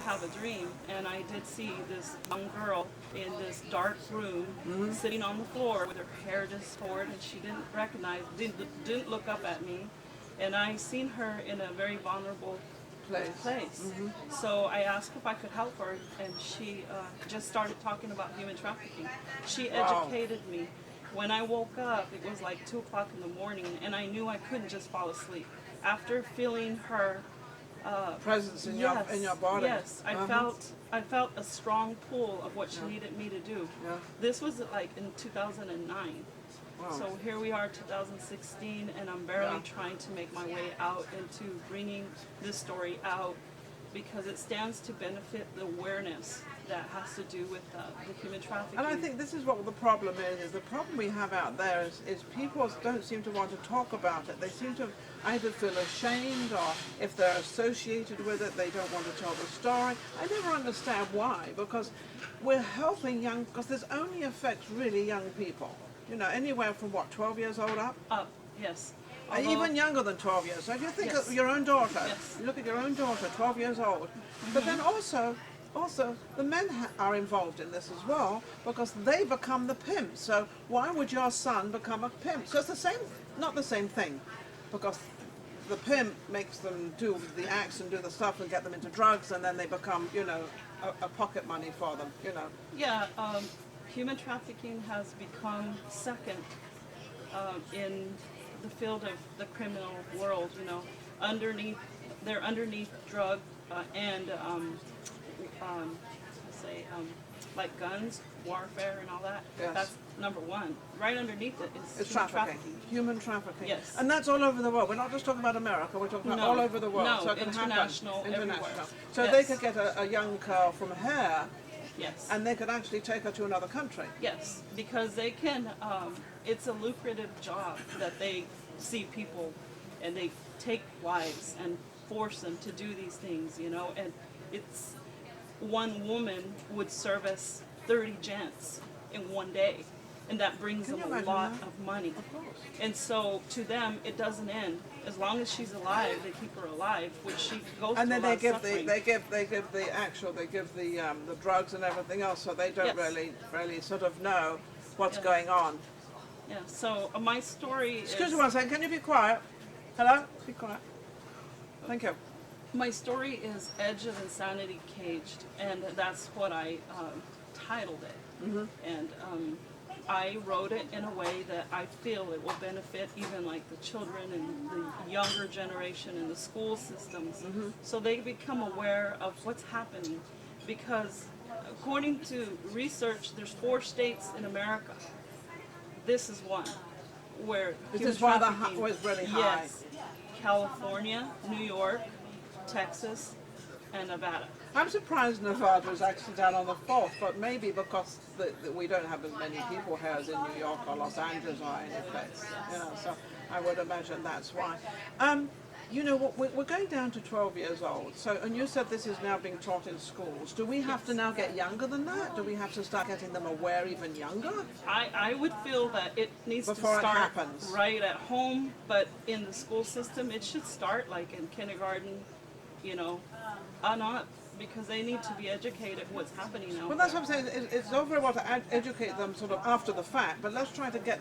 have a dream, and I did see this young girl in this dark room sitting on the floor with her hair just forward, and she didn't look up at me, and I seen her in a very vulnerable place. So I asked if I could help her, and she just started talking about human trafficking. She educated me. When I woke up, it was like 2 o'clock in the morning, and I knew I couldn't just fall asleep. After feeling her presence in your body. yes, I felt a strong pull of what she needed me to do. Yeah. This was like in 2009. Wow. So here we are, 2016, and I'm barely trying to make my way out into bringing this story out, because it stands to benefit the awareness that has to do with the human trafficking. And I think this is what the problem is the problem we have out there is people don't seem to want to talk about it. They seem to either feel ashamed, or if they're associated with it, they don't want to tell the story. I never understand why, because we're helping because this only affects really young people. You know, anywhere from 12 years old up? Up, yes. Even younger than 12 years. So if you think of your own daughter, you look at your own daughter, 12 years old. But then also the men are involved in this as well, because they become the pimp. So why would your son become a pimp? So it's the same, not the same thing, because the pimp makes them do the acts and do the stuff and get them into drugs, and then they become, you know, a pocket money for them, you know. Yeah, human trafficking has become second in the field of the criminal world, you know. They're underneath drug and like guns, warfare and all that. Yes. That's number one. Right underneath it is It's trafficking. Human trafficking. Yes. And that's all over the world. We're not just talking about America, we're talking about all over the world. No, so it can international, happen. everywhere. So they could get a young girl from here, yes, and they could actually take her to another country. yes, because they can, it's a lucrative job that they see people and they take wives and force them to do these things, you know, and it's one woman would service 30 gents in one day, and that brings them a lot of money. Of course. And so to them, it doesn't end. As long as she's alive, they keep her alive, which she goes And through then a lot of suffering. they give the drugs and everything else, so they don't really sort of know what's going on. Yeah. So my story Excuse is, me one second. Can you be quiet? Hello? Be quiet. Thank you. my story is Edge of Insanity Caged, and that's what I titled it. And I wrote it in a way that I feel it will benefit even like the children and the younger generation in the school systems, so they become aware of what's happening. Because according to research, there's 4 states in America. This is one where This human is why the trafficking- was really high. Yes, California, New York, Texas, and Nevada. I'm surprised Nevada is actually down on the 4th, but maybe because we don't have as many people here as in New York or Los Angeles or any place. You know, so I would imagine that's why. You know what? We're going down to 12 years old. So, and you said this is now being taught in schools. Do we have to now get younger than that? Do we have to start getting them aware even younger? I would feel that it needs Before to it start happens. right at home, but in the school system, it should start like in kindergarten, you know, not because they need to be educated what's happening now. Well, that's what I'm saying. It's all very well to educate them sort of after the fact, but let's try to get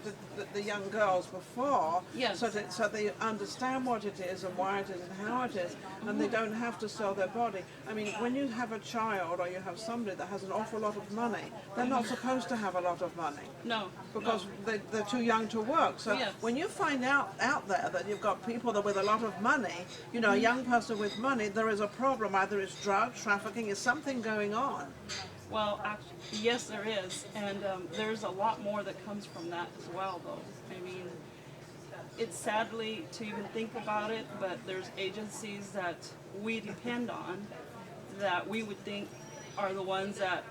the young girls before, Yes. so they understand what it is and why it is and how it is, and they don't have to sell their body. I mean, when you have a child or you have somebody that has an awful lot of money, they're not supposed to have a lot of money. No. Because they're too young to work. So Yes. when you find out there that you've got people that with a lot of money, you know, a young person with money, there is a problem. Either it's drugs, trafficking, is something going on. Well, actually, yes, there is, and there's a lot more that comes from that as well, though. I mean, it's sadly to even think about it, but there's agencies that we depend on that we would think are the ones that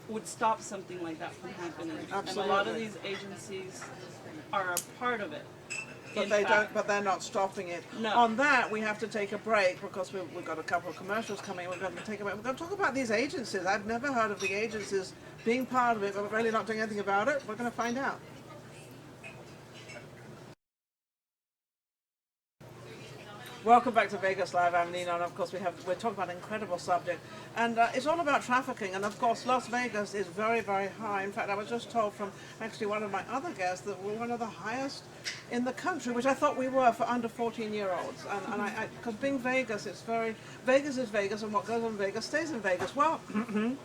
would stop something like that from happening. Absolutely. And a lot of these agencies are a part of it. But they don't. But they're not stopping it. No. On that, we have to take a break because we've got a couple of commercials coming. We're going to take a break. We're going to talk about these agencies. I've never heard of the agencies being part of it, but we're really not doing anything about it. We're going to find out. Welcome back to Vegas Live. I'm Ninon, and of course we're talking about an incredible subject, and it's all about trafficking. And of course, Las Vegas is very, very high. In fact, I was just told from actually one of my other guests that we're one of the highest in the country, which I thought we were for under 14-year-olds. And I because being Vegas, Vegas is Vegas, and what goes on in Vegas stays in Vegas. Well,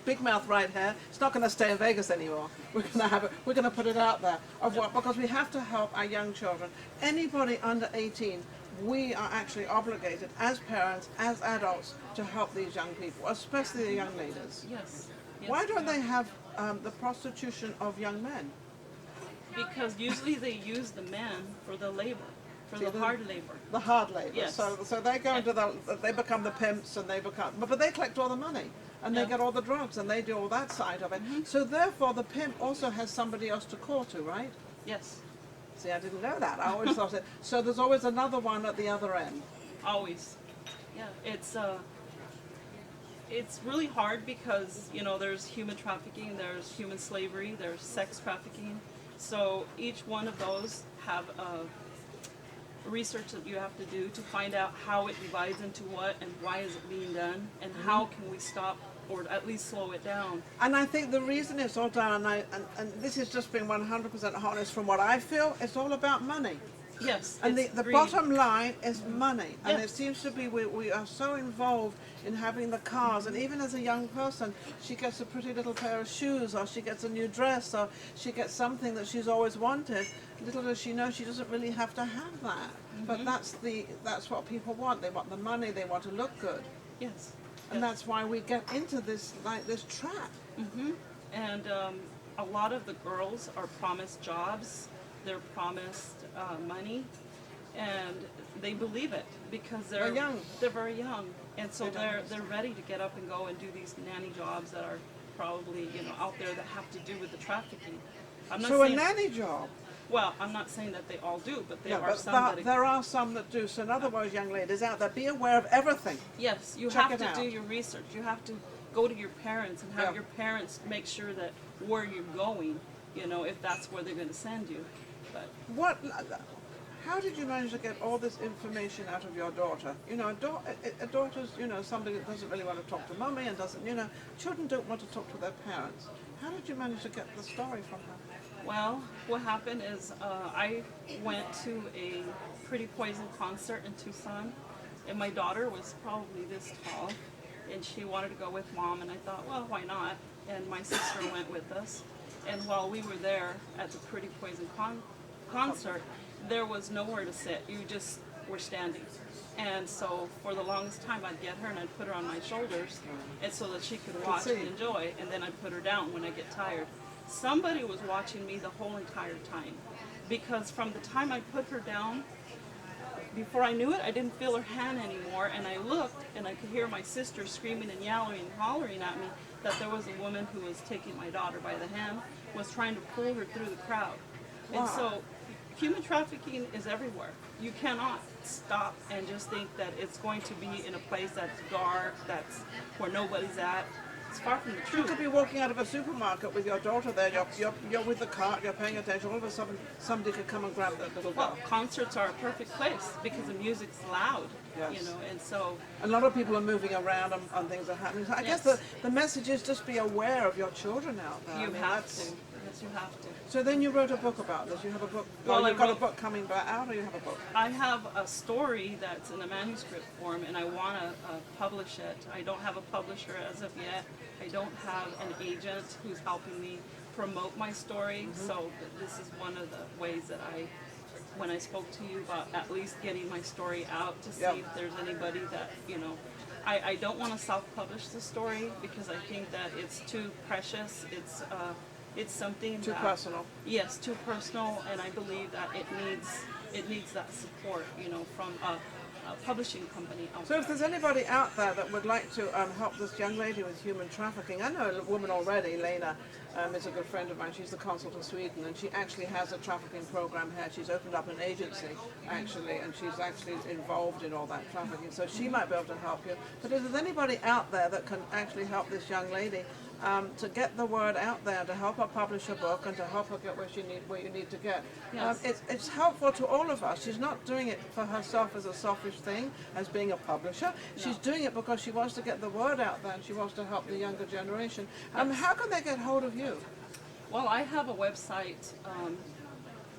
big mouth right here. It's not going to stay in Vegas anymore. We're going to have it. We're going to put it out there. Of what? Because we have to help our young children. Anybody under 18. We are actually obligated as parents, as adults, to help these young people, especially the young ladies. Yes. Why don't they have the prostitution of young men? Because usually they use the men for the labor, for the hard labor. The hard labor. Yes. So they go into they become the pimps, and they become, but they collect all the money, and they get all the drugs, and they do all that side of it. So therefore, the pimp also has somebody else to call to, right? Yes. See, I didn't know that. I always thought it. So there's always another one at the other end. Always. Yeah. It's really hard because, you know, there's human trafficking, there's human slavery, there's sex trafficking. So each one of those have research that you have to do to find out how it divides into what and why is it being done, and how can we stop or at least slow it down. And I think the reason it's all done, and this is just being 100% honest from what I feel, it's all about money. Yes. And the bottom line is money. And Yes. it seems to be we are so involved in having the cars. And even as a young person, she gets a pretty little pair of shoes, or she gets a new dress, or she gets something that she's always wanted. Little does she know she doesn't really have to have that. But that's what people want. They want the money. They want to look good. Yes. And that's why we get into this trap. And a lot of the girls are promised jobs, they're promised money, and they believe it because they're young. They're very young, and so they're ready to get up and go and do these nanny jobs that are probably, you know, out there that have to do with the trafficking. I'm not So a saying, nanny job. well, I'm not saying that they all do, but there Yeah, are but some that there are some that do. So in other words, young ladies out there, be aware of everything. yes, you Check have it to out. do your research. You have to go to your parents and have your parents make sure that where you're going, you know, if that's where they're going to send you. But How did you manage to get all this information out of your daughter? You know, a daughter's, you know, somebody that doesn't really want to talk to mommy and doesn't, you know, children don't want to talk to their parents. How did you manage to get the story from her? well, what happened is I went to a Pretty Poison concert in Tucson, and my daughter was probably this tall, and she wanted to go with mom, and I thought, well, why not? And my sister went with us, and while we were there at the Pretty Poison concert, there was nowhere to sit. You just were standing. And so for the longest time, I'd get her and I'd put her on my shoulders, and so that she could watch and enjoy, and then I'd put her down when I get tired. Somebody was watching me the whole entire time, because from the time I put her down, before I knew it, I didn't feel her hand anymore, and I looked and I could hear my sister screaming and yelling and hollering at me that there was a woman who was taking my daughter by the hand, was trying to pull her through the crowd. And so human trafficking is everywhere. You cannot stop and just think that it's going to be in a place that's dark, that's where nobody's at. It's far from the You truth. could be walking out of a supermarket with your daughter there, you're with the cart, you're paying attention, all of a sudden somebody could come and grab that little girl. Well, concerts are a perfect place because the music's loud, Yes. you know, and so A lot of people are moving around and things are happening. So I guess the message is just be aware of your children out there. you I mean, have that's- to. Yes, you have to. So then you wrote a book about this. You have a book. Well, Well, I you've got a wrote- book coming back out, or you have a book? I have a story that's in a manuscript form, and I want to publish it. I don't have a publisher as of yet. I don't have an agent who's helping me promote my story. So this is one of the ways that when I spoke to you about at least getting my story out to see if there's anybody that, you know, I don't want to self-publish the story because I think that it's too precious. It's something Too that, personal. Yes, too personal, and I believe that it needs that support, you know, from a publishing company out So there. if there's anybody out there that would like to help this young lady with human trafficking, I know a woman already, Lena, is a good friend of mine. She's the consul to Sweden, and she actually has a trafficking program here. She's opened up an agency, actually, and she's actually involved in all that trafficking. So she might be able to help you. But if there's anybody out there that can actually help this young lady, to get the word out there, to help her publish a book and to help her get where you need to get. Yes. It's helpful to all of us. She's not doing it for herself as a selfish thing, as being a publisher. She's doing it because she wants to get the word out there and she wants to help the younger generation. How can they get hold of you? Well, I have a website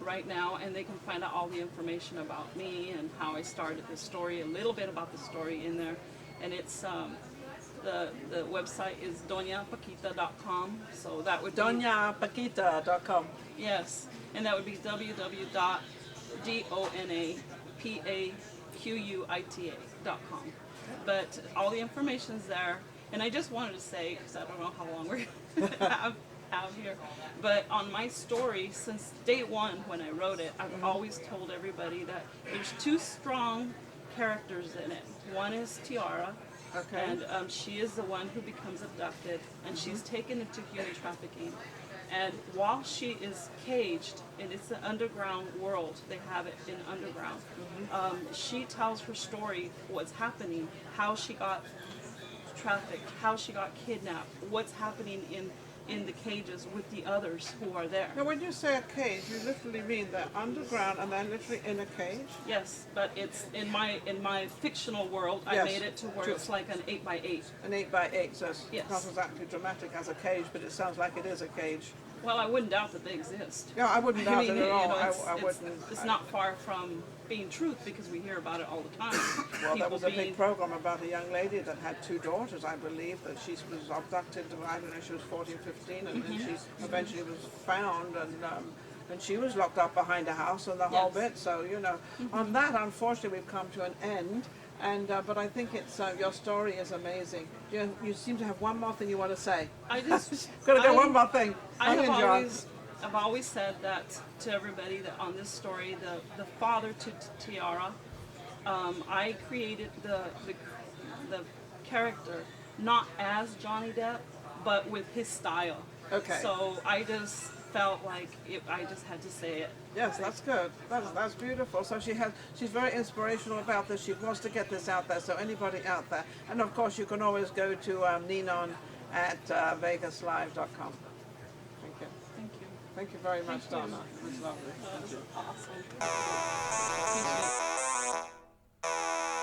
right now, and they can find out all the information about me and how I started the story, a little bit about the story in there. And it's the website is doñapaquita.com. So that would be doñapaquita.com. Yes, and that would be www.donapaquita.com. But all the information's there, and I just wanted to say, because I don't know how long we're have here, but on my story, since day one when I wrote it, I've always told everybody that there's two strong characters in it. One is Tiara, and she is the one who becomes abducted, and she's taken into human trafficking. And while she is caged, and it's an underground world, they have it in underground, she tells her story, what's happening, how she got trafficked, how she got kidnapped, what's happening in the cages with the others who are there. Now, when you say a cage, you literally mean they're underground and they're literally in a cage? Yes, but it's in my fictional world. I made it to where it's like an 8x8. An 8x8, so it's Yes. not exactly dramatic as a cage, but it sounds like it is a cage. Well, I wouldn't doubt that they exist. Yeah, I wouldn't doubt it at all. I It's wouldn't. not far from being truth because we hear about it all the time. Well, there was a People big program about a young lady that had two daughters, I believe, that she was abducted, I don't know, she was 14, 15, and then she eventually was found, and she was locked up behind a house and the whole bit. So, you know, on that, unfortunately, we've come to an end. And but I think it's your story is amazing. You seem to have one more thing you want to say. I just Gotta do one more thing. I've always said that to everybody that on this story, the father to Tiara, I created the character not as Johnny Depp, but with his style. Okay. So I just felt like I just had to say it. Yes, that's good. That's beautiful. So she's very inspirational about this. She wants to get this out there. So anybody out there, and of course you can always go to Ninon at vegaslive.com. Thank you. Thank you. Thank you very much, Thank you. Donna. It was lovely. That was Thank you. awesome. Appreciate it.